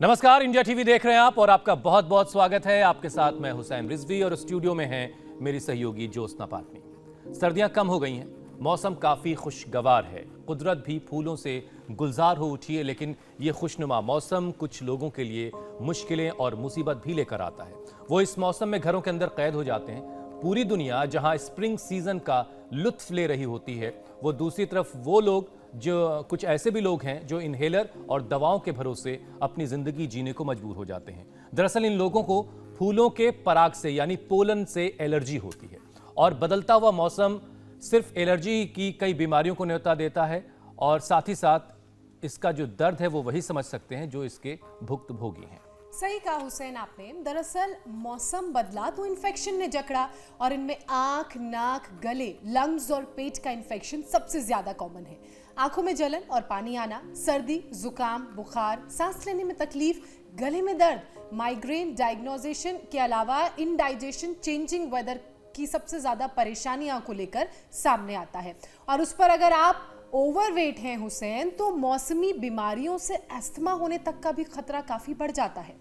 नमस्कार, India TV देख रहे हैं आप और आपका बहुत बहुत स्वागत है। आपके साथ मैं हुसैन रिजवी और स्टूडियो में हैं मेरी सहयोगी ज्योत्सना पाटनी। सर्दियां कम हो गई हैं, मौसम काफी खुशगवार है, कुदरत भी फूलों से गुलजार हो उठी है। लेकिन ये खुशनुमा मौसम कुछ लोगों के लिए मुश्किलें और मुसीबत भी लेकर आता है। वो इस मौसम में घरों के अंदर कैद हो जाते हैं। पूरी दुनिया जहां स्प्रिंग सीजन का लुत्फ ले रही होती है, वो दूसरी तरफ वो लोग जो कुछ ऐसे भी लोग हैं जो इनहेलर और दवाओं के भरोसे अपनी जिंदगी जीने को मजबूर हो जाते हैं। दरअसल इन लोगों को फूलों के पराग से यानी पोलन से एलर्जी होती है और बदलता हुआ मौसम सिर्फ एलर्जी की कई बीमारियों को न्योता देता है और साथ ही साथ इसका जो दर्द है वो वही समझ सकते हैं जो इसके भुक्तभोगी हैं। सही कहा हुसैन आपने। दरअसल मौसम बदला तो इन्फेक्शन ने जकड़ा और इनमें आंख, नाक, गले, लंग्स और पेट का इन्फेक्शन सबसे ज्यादा कॉमन है। आंखों में जलन और पानी आना, सर्दी, जुकाम, बुखार, सांस लेने में तकलीफ, गले में दर्द, माइग्रेन, डायग्नोजेशन के अलावा इनडाइजेशन, चेंजिंग वेदर की सबसे ज्यादा परेशानियों को लेकर सामने आता है। और उस पर अगर आप ओवरवेट हैं हुसैन, तो मौसमी बीमारियों से अस्थमा होने तक का भी खतरा काफी बढ़ जाता है।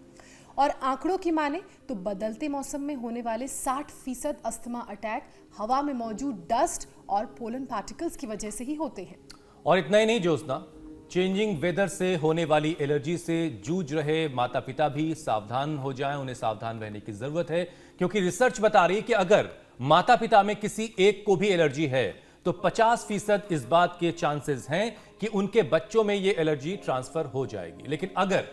और आंकड़ों की माने तो बदलते मौसम में होने वाले 60% अस्थमा अटैक हवा में मौजूद डस्ट और पोलन पार्टिकल्स की वजह से ही होते हैं। और इतना ही नहीं ज्योत्सना, चेंजिंग वेदर से होने वाली एलर्जी से जूझ रहे माता पिता भी सावधान हो जाएं। उन्हें सावधान रहने की जरूरत है क्योंकि रिसर्च बता रही है कि अगर माता पिता में किसी एक को भी एलर्जी है तो 50% इस बात के चांसेस हैं कि उनके बच्चों में ये एलर्जी ट्रांसफर हो जाएगी। लेकिन अगर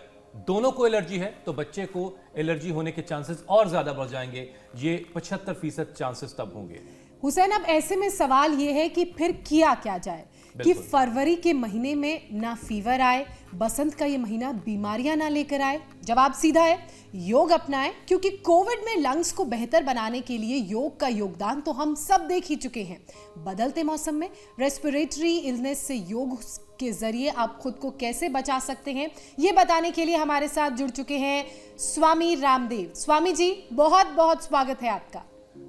दोनों को एलर्जी है तो बच्चे को एलर्जी होने के चांसेस और ज्यादा बढ़ जाएंगे। ये 75% चांसेस तब होंगे। हुसैन, अब ऐसे में सवाल ये है कि फिर किया क्या जाए कि फरवरी के महीने में ना फीवर आए, बसंत का ये महीना बीमारियां ना लेकर आए। जवाब सीधा है, योग अपनाएं, क्योंकि कोविड में लंग्स को बेहतर बनाने के लिए योग का योगदान तो हम सब देख ही चुके हैं। बदलते मौसम में रेस्पिरेटरी इलनेस से योग के जरिए आप खुद को कैसे बचा सकते हैं, ये बताने के लिए हमारे साथ जुड़ चुके हैं स्वामी रामदेव। स्वामी जी, बहुत बहुत स्वागत है आपका।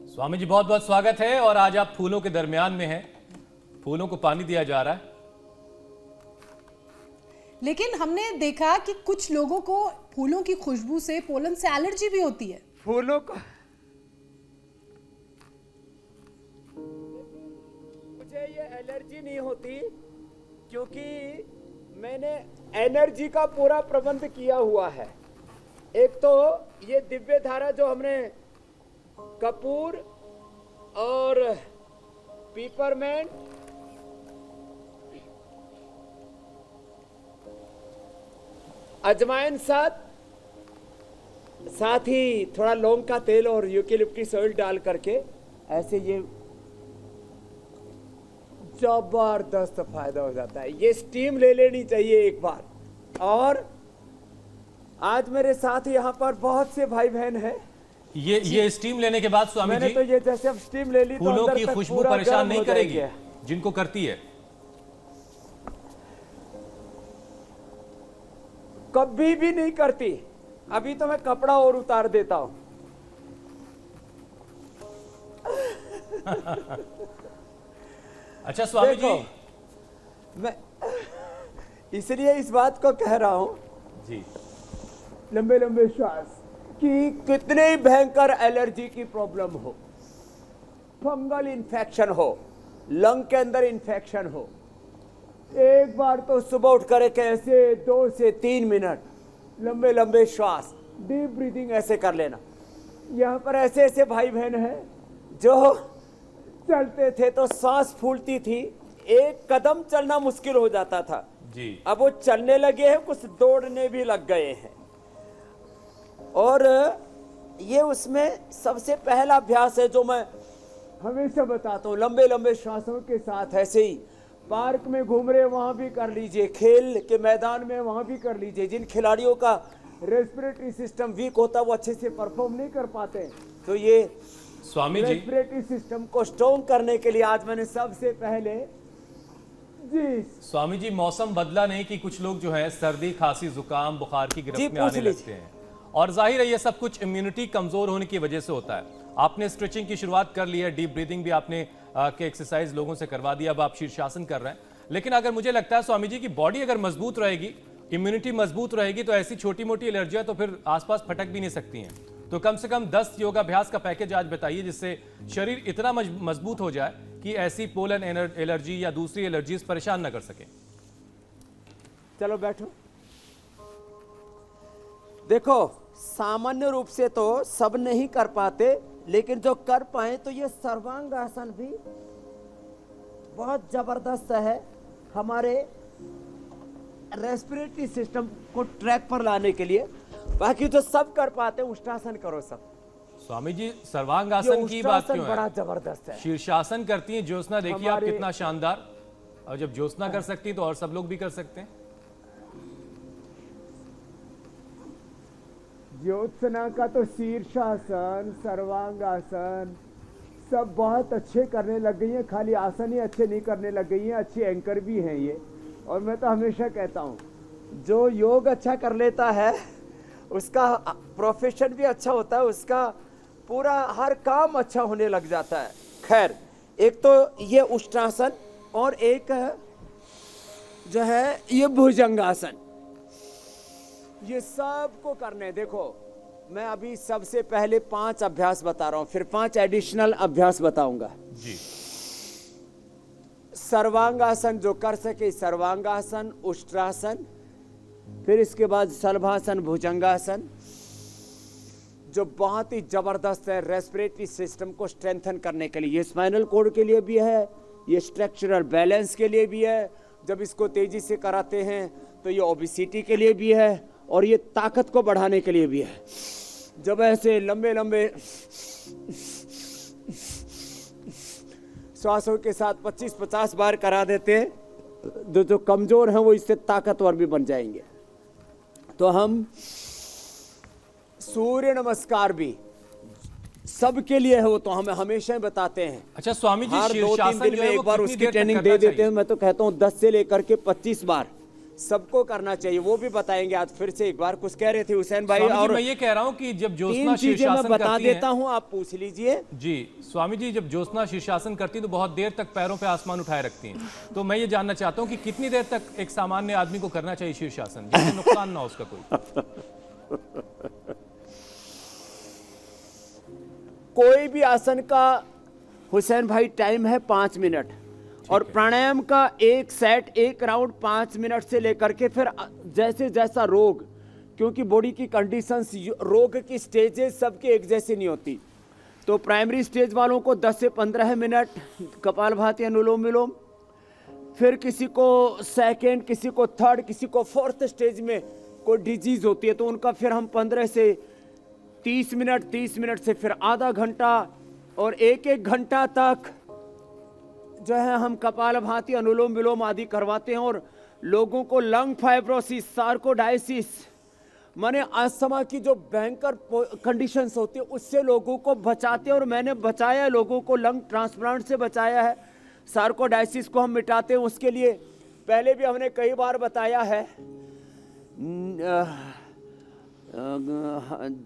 स्वामी जी, बहुत बहुत स्वागत है। और आज आप फूलों के दरमियान में हैं, फूलों को पानी दिया जा रहा है। लेकिन हमने देखा कि कुछ लोगों को फूलों की खुशबू से, पोलन से एलर्जी भी होती है। फूलों को मुझे ये एलर्जी नहीं होती क्योंकि मैंने एनर्जी का पूरा प्रबंध किया हुआ है। एक तो ये दिव्य धारा जो हमने कपूर और पीपरमेंट, अजवाइन साथ ही थोड़ा लौंग का तेल और यूकेलिप्टस ऑयल डाल करके ऐसे ये जबरदस्त फायदा हो जाता है। ये स्टीम ले लेनी चाहिए एक बार। और आज मेरे साथ यहाँ पर बहुत से भाई बहन हैं। ये स्टीम लेने के बाद स्वामी मैंने जी, तो ये जैसे अब स्टीम ले ली तो फूलों अंदर की तक खुशबू पूरा परेशान गर्म नहीं हो करेगी जाएगी। जिनको करती है? कभी भी नहीं करती। अभी तो मैं कपड़ा और उतार देता हूं। अच्छा स्वामी जी, मैं इसलिए इस बात को कह रहा हूं जी, लंबे लंबे श्वास, कि कितने ही भयंकर एलर्जी की प्रॉब्लम हो, फंगल इन्फेक्शन हो, लंग के अंदर इन्फेक्शन हो, एक बार तो सुबह उठ कर ऐसे 2 से 3 मिनट लंबे लंबे श्वास, डीप ब्रीदिंग ऐसे कर लेना। यहाँ पर ऐसे ऐसे भाई बहन हैं जो चलते थे तो सांस फूलती थी, एक कदम चलना मुश्किल हो जाता था जी। अब वो चलने लगे हैं, कुछ दौड़ने भी लग गए हैं। और ये उसमें सबसे पहला अभ्यास है जो मैं हमेशा बताता हूँ, लंबे लंबे श्वासों के साथ ऐसे ही पार्क में घूम रहे वहां भी कर लीजिए, खेल के मैदान में वहां भी कर लीजिए। जिन खिलाड़ियों का रेस्पिरेटरी सिस्टम वीक होता है वो अच्छे से परफॉर्म नहीं कर पाते, तो ये स्वामी जी, रेस्पिरेटरी सिस्टम को स्ट्रॉन्ग करने के लिए आज मैंने सबसे पहले जी। स्वामी जी, मौसम बदला नहीं कि कुछ लोग जो है सर्दी, खांसी, जुकाम, बुखार की गिरफ्त में आने लगते हैं और जाहिर है ये सब कुछ इम्यूनिटी कमजोर होने की वजह से होता है। आपने स्ट्रेचिंग की शुरुआत कर ली है, डीप ब्रीदिंग भी आपने के एक्सरसाइज लोगों से करवा दिया, अब आप शीर्षासन कर रहे हैं। लेकिन अगर मुझे लगता है स्वामी जी की बॉडी अगर मजबूत रहेगी इम्यूनिटी मजबूत रहेगी तो ऐसी छोटी मोटी एलर्जियां तो फिर आसपास फटक भी नहीं सकती हैं। तो कम से कम 10 योगाभ्यास का पैकेज आज बताइए जिससे शरीर इतना मजबूत हो जाए कि ऐसी पोलन एलर्जी या दूसरी एलर्जीज परेशान न कर सके। चलो बैठो। देखो, सामान्य रूप से तो सब नहीं कर पाते, लेकिन जो कर पाए तो ये सर्वांग आसन भी बहुत जबरदस्त है हमारे रेस्पिरेटरी सिस्टम को ट्रैक पर लाने के लिए। बाकी जो सब कर पाते उष्टासन करो सब। स्वामी जी, सर्वांगासन की बात क्यों बड़ा है? जबरदस्त है। शीर्षासन करती हैं ज्योत्सना, देखिए आप हमारे- कितना शानदार। और जब ज्योत्सना कर सकती है तो और सब लोग भी कर सकते हैं। ज्योत्सना का तो शीर्षासन, सर्वांगासन सब बहुत अच्छे करने लग गई हैं। खाली आसन ही अच्छे नहीं करने लग गई हैं, अच्छी एंकर भी हैं ये। और मैं तो हमेशा कहता हूँ, जो योग अच्छा कर लेता है उसका प्रोफेशन भी अच्छा होता है, उसका पूरा हर काम अच्छा होने लग जाता है। खैर, एक तो ये उष्टासन और एक जो है ये भुजंगासन, ये सबको करने। देखो, मैं अभी सबसे पहले 5 अभ्यास बता रहा हूं, फिर 5 एडिशनल अभ्यास बताऊंगा जी। सर्वांगासन जो कर सके, सर्वांगासन, उष्ट्रासन, फिर इसके बाद शलभासन, भुजंगासन, जो बहुत ही जबरदस्त है रेस्पिरेटरी सिस्टम को स्ट्रेंथन करने के लिए। ये स्पाइनल कॉर्ड के लिए भी है, ये स्ट्रक्चरल बैलेंस के लिए भी है। जब इसको तेजी से कराते हैं तो ये ओबेसिटी के लिए भी है और ये ताकत को बढ़ाने के लिए भी है। जब ऐसे लंबे लंबे श्वासों के साथ 25-50 बार करा देते हैं, जो कमजोर हैं वो इससे ताकतवर भी बन जाएंगे। तो हम सूर्य नमस्कार भी सबके लिए है, वो तो हमें हमेशा ही बताते हैं। अच्छा स्वामी जी, हर 2-3 शीर्षासन दिन जो में है एक वो बार कितनी उसकी देर तक ट्रेनिंग करना दे देते चाहिए? हैं। मैं तो कहता हूँ 10 से लेकर के 25 बार सबको करना चाहिए। वो भी बताएंगे आज फिर से एक बार। कुछ कह रहे थे हुसैन भाई। स्वामी जी, और मैं ये कह रहा हूं कि जब ज्योत्सना 3 चीजें मैं शीर्षासन बता करती देता हैं, हूँ, आप पूछ लीजिए। जी स्वामी जी, जब ज्योत्सना शीर्षासन करती है तो बहुत देर तक पैरों पे आसमान उठाए रखती हैं। तो मैं ये जानना चाहता हूं कि कितनी देर तक एक सामान्य आदमी को करना चाहिए शीर्षासन, जिससे नुकसान ना हो उसका कोई भी आसन का हुसैन भाई टाइम है 5 मिनट, और प्राणायाम का एक सेट, एक राउंड 5 मिनट से लेकर के फिर जैसे जैसा रोग, क्योंकि बॉडी की कंडीशंस, रोग की स्टेजेस सबकी एक जैसी नहीं होती। तो प्राइमरी स्टेज वालों को 10 से 15 मिनट कपालभाति, अनुलोम विलोम, फिर किसी को सेकेंड, किसी को थर्ड, किसी को 4th स्टेज में कोई डिजीज होती है तो उनका फिर हम 15 से 30 मिनट, 30 मिनट से फिर आधा घंटा और 1-1 घंटा तक जो है हम कपालभाति, अनुलोम विलोम आदि करवाते हैं। और लोगों को लंग फाइब्रोसिस, सार्कोडायसिस, माने अस्थमा की जो भयंकर कंडीशंस होती है उससे लोगों को बचाते हैं। और मैंने बचाया है लोगों को, लंग ट्रांसप्लांट से बचाया है। सार्कोडायसिस को हम मिटाते हैं, उसके लिए पहले भी हमने कई बार बताया है।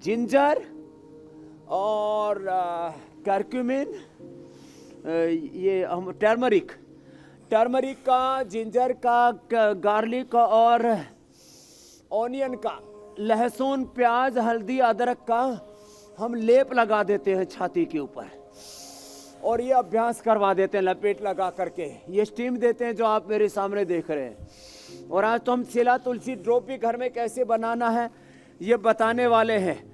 जिंजर और कर्क्यूमिन, ये हम टर्मरिक का, जिंजर का, गार्लिक और ऑनियन का, लहसुन, प्याज, हल्दी, अदरक का हम लेप लगा देते हैं छाती के ऊपर और ये अभ्यास करवा देते हैं लपेट लगा करके। ये स्टीम देते हैं जो आप मेरे सामने देख रहे हैं। और आज तो हम सिला तुलसी ड्रॉप भी घर में कैसे बनाना है ये बताने वाले हैं।